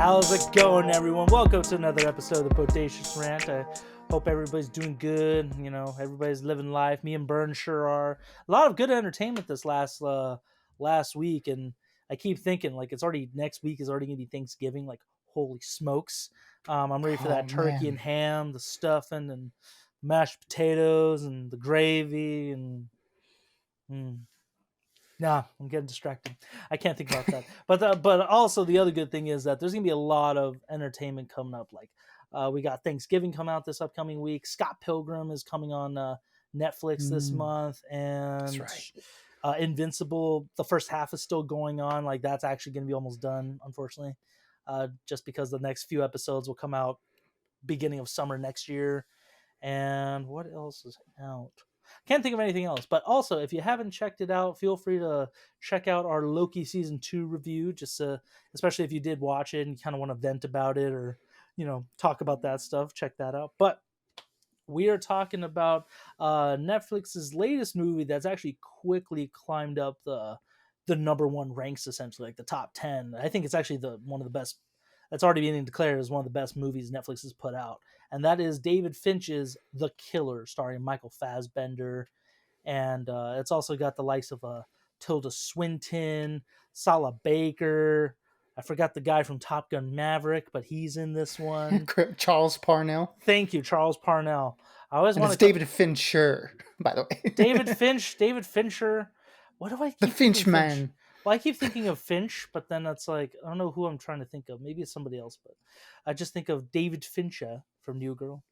How's it going, everyone? Welcome to another episode of the Bodacious Rant. I hope everybody's doing good. You know, everybody's living life. Me and Bern sure are. A lot of good entertainment this last week, and I keep thinking like it's already next week is already gonna be Thanksgiving. Like holy smokes! I'm ready for Oh that turkey man. and ham, the stuffing, and mashed potatoes, and the gravy, and. Nah, I'm getting distracted. I can't think about that. But also the other good thing is that there's gonna be a lot of entertainment coming up. Like we got Thanksgiving coming out this upcoming week. Scott Pilgrim is coming on Netflix this month, That's and right. Invincible. The first half is still going on. Like that's actually gonna be almost done, unfortunately, just because the next few episodes will come out beginning of summer next year. And what else is out? Can't think of anything else. But also, if you haven't checked it out, feel free to check out our Loki season 2 review. Just especially if you did watch it and you kind of want to vent about it or talk about that stuff. Check that out. But we are talking about Netflix's latest movie that's actually quickly climbed up the number one ranks, essentially like the top 10. I think it's actually the one of the best. That's already being declared as one of the best movies Netflix has put out, and that is David Finch's The Killer, starring Michael Fassbender, and it's also got the likes of Tilda Swinton, Sala Baker. I forgot the guy from Top Gun Maverick, but he's in this one. Charles Parnell. Thank you, Charles Parnell. I always And want it's to call David Fincher, by the way. David Fincher. What do I The keep thinking Finch Finch? man. Well, I keep thinking of Finch, but then that's like I don't know who I'm trying to think of. Maybe it's somebody else, but I just think of David Fincher from New Girl.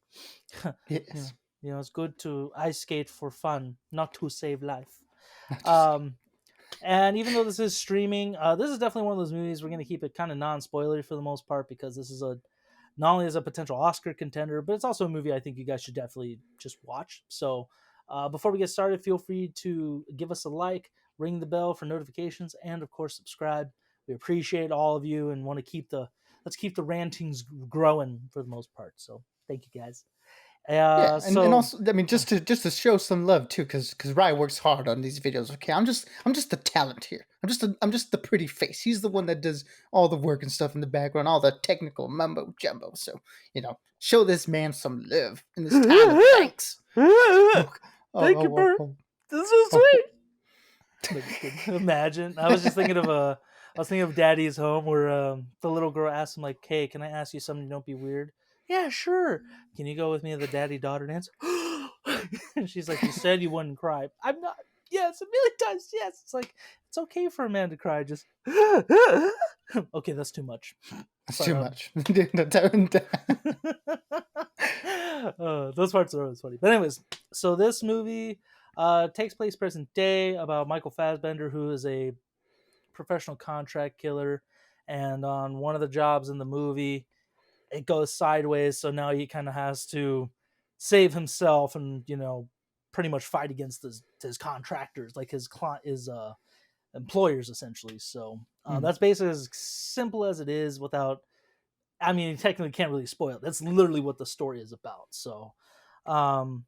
you know, Yes. it's good to ice skate for fun, not to save life. Not to say. Um, and even though this is streaming, this is definitely one of those movies we're going to keep it kind of non-spoilery for the most part because this is a not only is a potential Oscar contender, but it's also a movie I think you guys should definitely just watch. So before we get started, feel free to give us a like, ring the bell for notifications, and of course subscribe. We appreciate all of you and want to let's keep the rantings growing for the most part. So thank you guys. Yeah, and So also, I mean, just to show some love too, because Ryan works hard on these videos. Okay, I'm just the talent here. I'm just the pretty face. He's the one that does all the work and stuff in the background, all the technical mumbo jumbo. So show this man some love in this time of thanks. Oh, thank you, oh, oh, Bert. oh, This is oh, sweet. oh. No, just kidding. Imagine. I was just thinking of I was thinking of Daddy's Home, where the little girl asks him like, "Hey, can I ask you something? Don't be weird." Yeah, sure. Can you go with me to the daddy-daughter dance? And she's like, "You said you wouldn't cry." I'm not. Yes, a million times. Yes. It's like it's okay for a man to cry. Just okay. That's too much. That's But too much. those parts are always funny. But anyways, so this movie takes place present day about Michael Fassbender, who is a professional contract killer, and on one of the jobs in the movie, it goes sideways. So now he kind of has to save himself, and pretty much fight against his contractors, like his employers, essentially. So Hmm. that's basically as simple as it is. Without I mean, you technically can't really spoil it. That's literally what the story is about. So, um,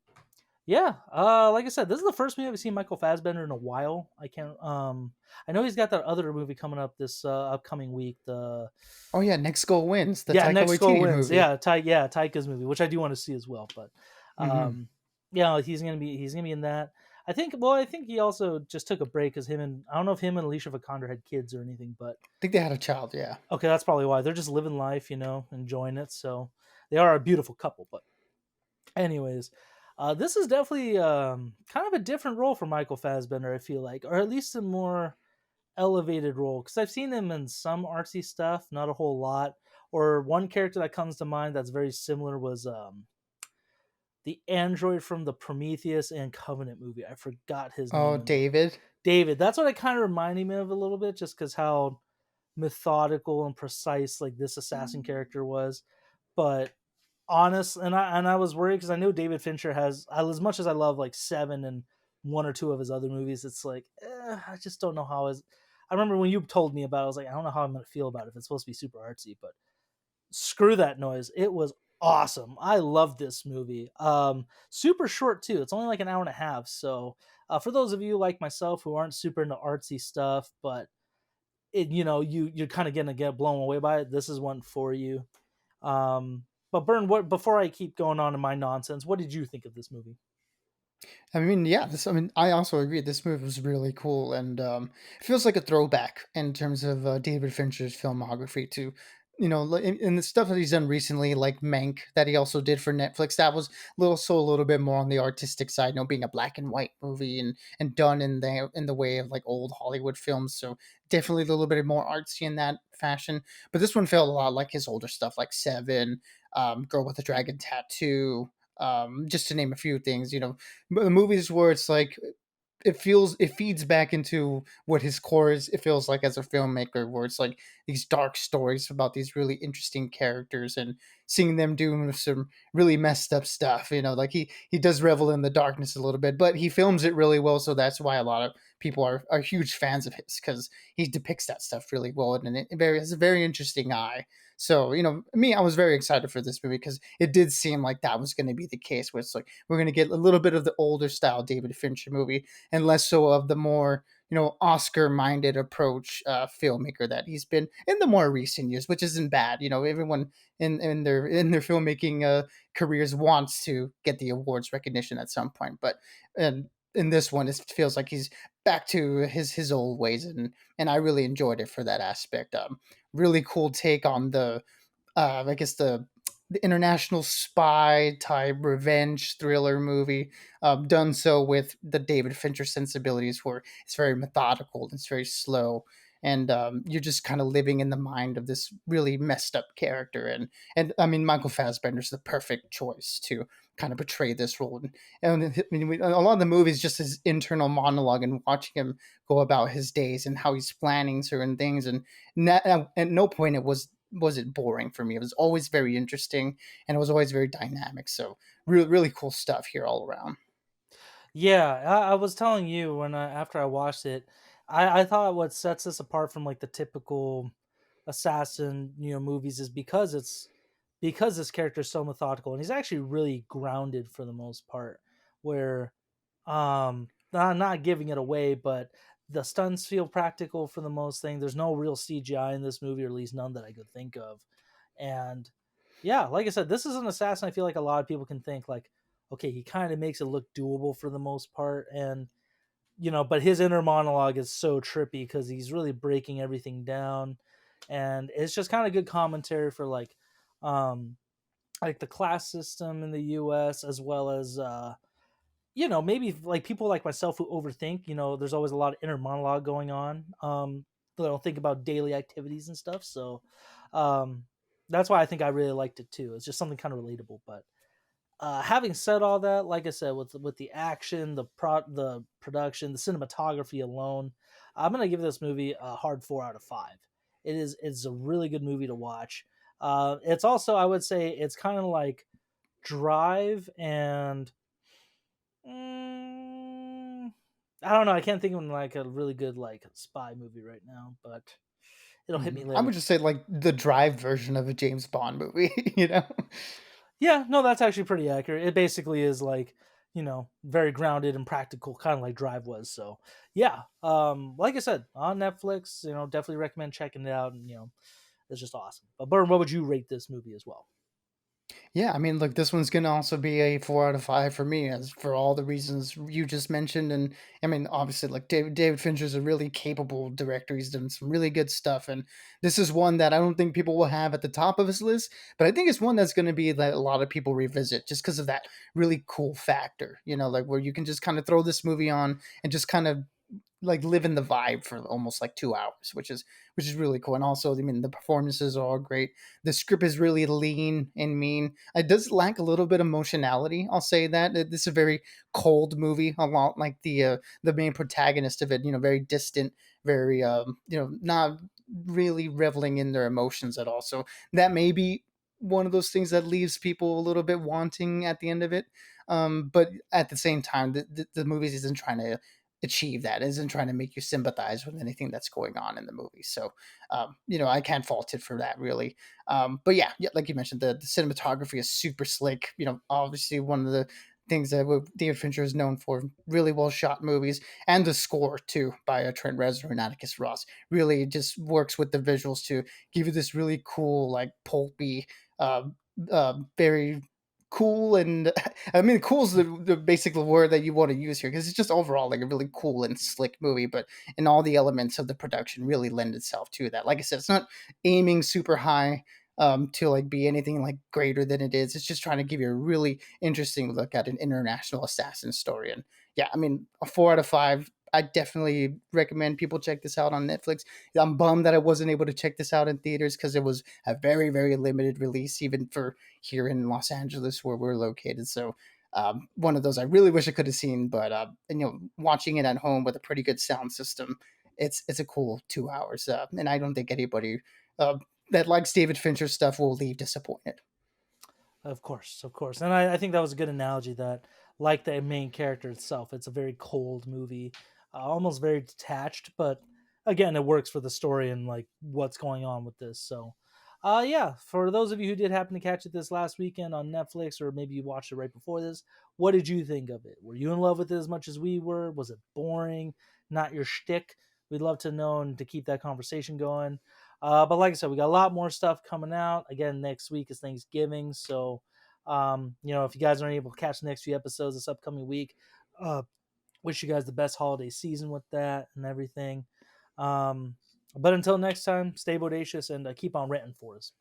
yeah, like I said, this is the first movie I've seen Michael Fassbender in a while. I can't. I know he's got that other movie coming up this upcoming week. The Oh yeah, Next Goal Wins, the Yeah, Taika Next Goal Waititi Wins. movie. Yeah, Taika's movie, which I do want to see as well. But, Hmm. yeah, he's gonna be in that. I think he also just took a break because I don't know if him and Alicia Vikander had kids or anything, but I think they had a child. Yeah. okay, that's probably why they're just living life, enjoying it. So they are a beautiful couple. But anyways, this is definitely kind of a different role for Michael Fassbender. I feel like, or at least a more elevated role, because I've seen him in some artsy stuff, not a whole lot. Or one character that comes to mind that's very similar was the android from the Prometheus and Covenant movie. I forgot his Oh, name. David. David. That's what it kind of reminded me of a little bit, just because how methodical and precise like this assassin character was. But honest, and I was worried because I know David Fincher has, as much as I love like Seven and one or two of his other movies, it's like I just don't know how is. I remember when you told me about it, I was like, I don't know how I'm gonna feel about it if it's supposed to be super artsy, but screw that noise. It was awesome. I love this movie. Super short too. It's only like an hour and a half. So for those of you like myself who aren't super into artsy stuff, but you're kind of gonna get blown away by it. This is one for you. But Bern, what before I keep going on in my nonsense, what did you think of this movie? I mean, yeah, I mean, I also agree. This movie was really cool, and it feels like a throwback in terms of David Fincher's filmography to, in the stuff that he's done recently, like Mank, that he also did for Netflix. That was a little bit more on the artistic side, being a black and white movie and done in the way of like old Hollywood films. So definitely a little bit more artsy in that fashion. But this one felt a lot like his older stuff, like Seven, Girl with a Dragon Tattoo. Just to name a few things, the movies where it's like it feeds back into what his core is. It feels like as a filmmaker, where it's like these dark stories about these really interesting characters and seeing them doing some really messed up stuff. Like he does revel in the darkness a little bit, but he films it really well. So that's why a lot of people are huge fans of his, because he depicts that stuff really well, and it has a very interesting eye. So, me, I was very excited for this movie because it did seem like that was going to be the case, where it's like we're going to get a little bit of the older style David Fincher movie and less so of the more, Oscar minded approach filmmaker that he's been in the more recent years, which isn't bad. Everyone in their filmmaking careers wants to get the awards recognition at some point, but and in this one, it feels like he's back to his old ways, and I really enjoyed it for that aspect. Really cool take on I guess the international spy type revenge thriller movie, done so with the David Fincher sensibilities, where it's very methodical, it's very slow, and you're just kind of living in the mind of this really messed up character, and I mean Michael Fassbender's the perfect choice to kind of portray this role, and I mean, a lot of the movies just his internal monologue and watching him go about his days and how he's planning certain things, and at no point was it boring for me. It was always very interesting, and it was always very dynamic. So really, really cool stuff here all around. Yeah, I was telling you when after I watched it, I thought what sets this apart from like the typical assassin, movies is because this character is so methodical and he's actually really grounded for the most part. Where, not giving it away, but the stunts feel practical for the most thing. There's no real CGI in this movie, or at least none that I could think of. And yeah, like I said, this is an assassin. I feel like a lot of people can think like, okay, he kind of makes it look doable for the most part, and but his inner monologue is so trippy because he's really breaking everything down, and it's just kind of good commentary for um, like the class system in the U.S. as well as maybe like people like myself who overthink. There's always a lot of inner monologue going on. They don't think about daily activities and stuff. So um, that's why I think I really liked it too. It's just something kind of relatable. But having said all that, like I said, with the action, the production, the cinematography alone, I'm gonna give this movie a hard 4 out of 5. It's a really good movie to watch. It's also, I would say, it's kind of like Drive and mm, I don't know. I can't think of like a really good like spy movie right now, but it'll hit me I later. would just say like the Drive version of a James Bond movie. you know. Yeah, no, that's actually pretty accurate. It basically is like, very grounded and practical, kind of like Drive was. So, yeah, like I said, on Netflix, definitely recommend checking it out. And it's just awesome. But Burn, what would you rate this movie as well? Yeah, I mean, look, this one's gonna also be a 4 out of 5 for me, as for all the reasons you just mentioned. And I mean, obviously, like David Fincher's a really capable director. He's done some really good stuff, and this is one that I don't think people will have at the top of his list, but I think it's one that's gonna be that a lot of people revisit just because of that really cool factor. Like where you can just kind of throw this movie on and just kind of like live in the vibe for almost like 2 hours, which is really cool. And also, I mean, the performances are all great. The script is really lean and mean. It does lack a little bit of emotionality. I'll say that this is a very cold movie, a lot like the main protagonist of it. Very distant, very not really reveling in their emotions at all. So that may be one of those things that leaves people a little bit wanting at the end of it. But at the same time, the movie isn't trying to achieve that. It isn't trying to make you sympathize with anything that's going on in the movie. So, I can't fault it for that really. But yeah, like you mentioned, the cinematography is super slick. Obviously one of things that David Fincher is known for. Really well shot movies, and the score too by Trent Reznor and Atticus Ross really just works with the visuals to give you this really cool, like pulpy, uh, very cool and I mean cool is the basic word that you want to use here because it's just overall like a really cool and slick movie, but and all the elements of the production really lend itself to that. Like I said, it's not aiming super high to like be anything like greater than it is. It's just trying to give you a really interesting look at an international assassin story. And yeah, I mean, a 4 out of 5. I definitely recommend people check this out on Netflix. I'm bummed that I wasn't able to check this out in theaters because it was a very, very limited release, even for here in Los Angeles where we're located. So one of those I really wish I could have seen, but and, watching it at home with a pretty good sound system, it's a cool 2 hours, and I don't think anybody uh, that likes David Fincher stuff will leave disappointed. Of course, and I think that was a good analogy. That, like the main character itself, it's a very cold movie, almost very detached. But again, it works for the story and like what's going on with this. So, yeah, for those of you who did happen to catch it this last weekend on Netflix, or maybe you watched it right before this, what did you think of it? Were you in love with it as much as we were? Was it boring? Not your shtick? We'd love to know and to keep that conversation going. But like I said, we got a lot more stuff coming out. Again, next week is Thanksgiving, so if you guys aren't able to catch the next few episodes this upcoming week, uh, wish you guys the best holiday season with that and everything. But until next time, stay bodacious and keep on ranting for us.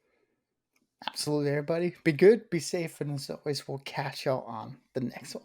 Absolutely, everybody. Be good, be safe, and as always, we'll catch y'all on the next one.